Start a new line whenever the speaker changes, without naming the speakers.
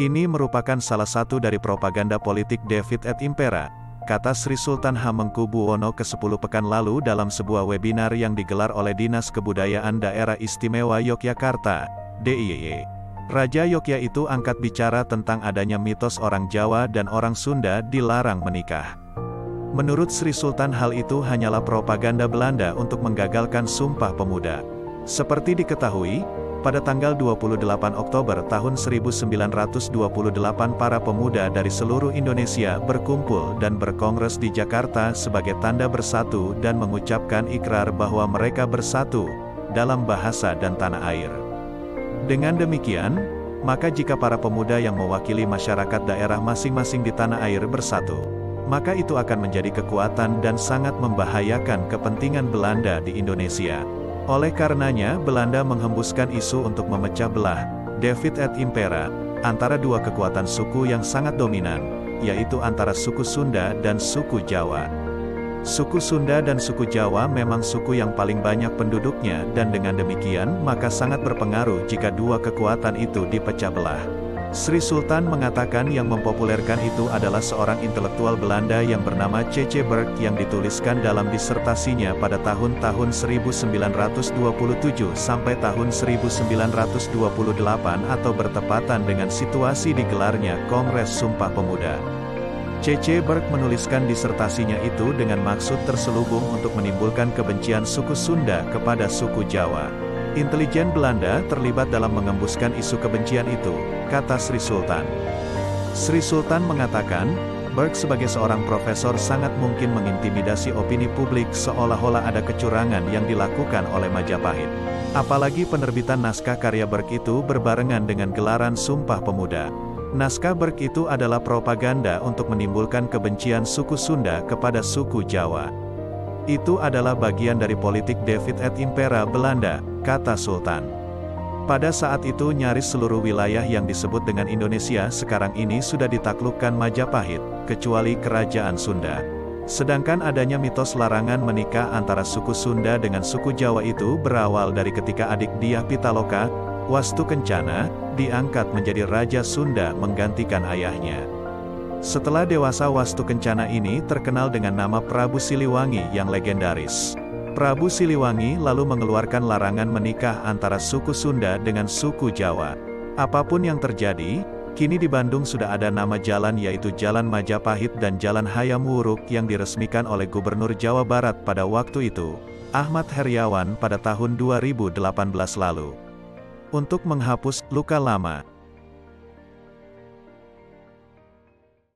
Ini merupakan salah satu dari propaganda politik David et Impera, kata Sri Sultan Hamengkubuwono ke-10 pekan lalu dalam sebuah webinar yang digelar oleh Dinas Kebudayaan Daerah Istimewa Yogyakarta, DIY. Raja Yogya itu angkat bicara tentang adanya mitos orang Jawa dan orang Sunda dilarang menikah. Menurut Sri Sultan hal itu hanyalah propaganda Belanda untuk menggagalkan Sumpah Pemuda. Seperti diketahui, pada tanggal 28 Oktober tahun 1928 para pemuda dari seluruh Indonesia berkumpul dan berkongres di Jakarta sebagai tanda bersatu dan mengucapkan ikrar bahwa mereka bersatu dalam bahasa dan tanah air. Dengan demikian, maka jika para pemuda yang mewakili masyarakat daerah masing-masing di tanah air bersatu, maka itu akan menjadi kekuatan dan sangat membahayakan kepentingan Belanda di Indonesia. Oleh karenanya Belanda menghembuskan isu untuk memecah belah David et Impera antara dua kekuatan suku yang sangat dominan, yaitu antara suku Sunda dan suku Jawa. Suku Sunda dan suku Jawa memang suku yang paling banyak penduduknya dan dengan demikian maka sangat berpengaruh jika dua kekuatan itu dipecah belah. Sri Sultan mengatakan yang mempopulerkan itu adalah seorang intelektual Belanda yang bernama C.C. Burke yang dituliskan dalam disertasinya pada tahun-tahun 1927 sampai tahun 1928 atau bertepatan dengan situasi digelarnya Kongres Sumpah Pemuda. C.C. Burke menuliskan disertasinya itu dengan maksud terselubung untuk menimbulkan kebencian suku Sunda kepada suku Jawa. Intelijen Belanda terlibat dalam mengembuskan isu kebencian itu, kata Sri Sultan. Sri Sultan mengatakan, Burke sebagai seorang profesor sangat mungkin mengintimidasi opini publik seolah-olah ada kecurangan yang dilakukan oleh Majapahit. Apalagi penerbitan naskah karya Burke itu berbarengan dengan gelaran Sumpah Pemuda. Naskah Burke itu adalah propaganda untuk menimbulkan kebencian suku Sunda kepada suku Jawa. Itu adalah bagian dari politik David et Impera Belanda, kata Sultan. Pada saat itu nyaris seluruh wilayah yang disebut dengan Indonesia sekarang ini sudah ditaklukkan Majapahit, kecuali Kerajaan Sunda. Sedangkan adanya mitos larangan menikah antara suku Sunda dengan suku Jawa itu berawal dari ketika adik Dyah Pitaloka, Wastukencana, diangkat menjadi Raja Sunda menggantikan ayahnya. Setelah dewasa Wastukencana ini terkenal dengan nama Prabu Siliwangi yang legendaris. Prabu Siliwangi lalu mengeluarkan larangan menikah antara suku Sunda dengan suku Jawa. Apapun yang terjadi, kini di Bandung sudah ada nama jalan yaitu Jalan Majapahit dan Jalan Hayam Wuruk yang diresmikan oleh Gubernur Jawa Barat pada waktu itu, Ahmad Heriawan pada tahun 2018 lalu. Untuk menghapus luka lama,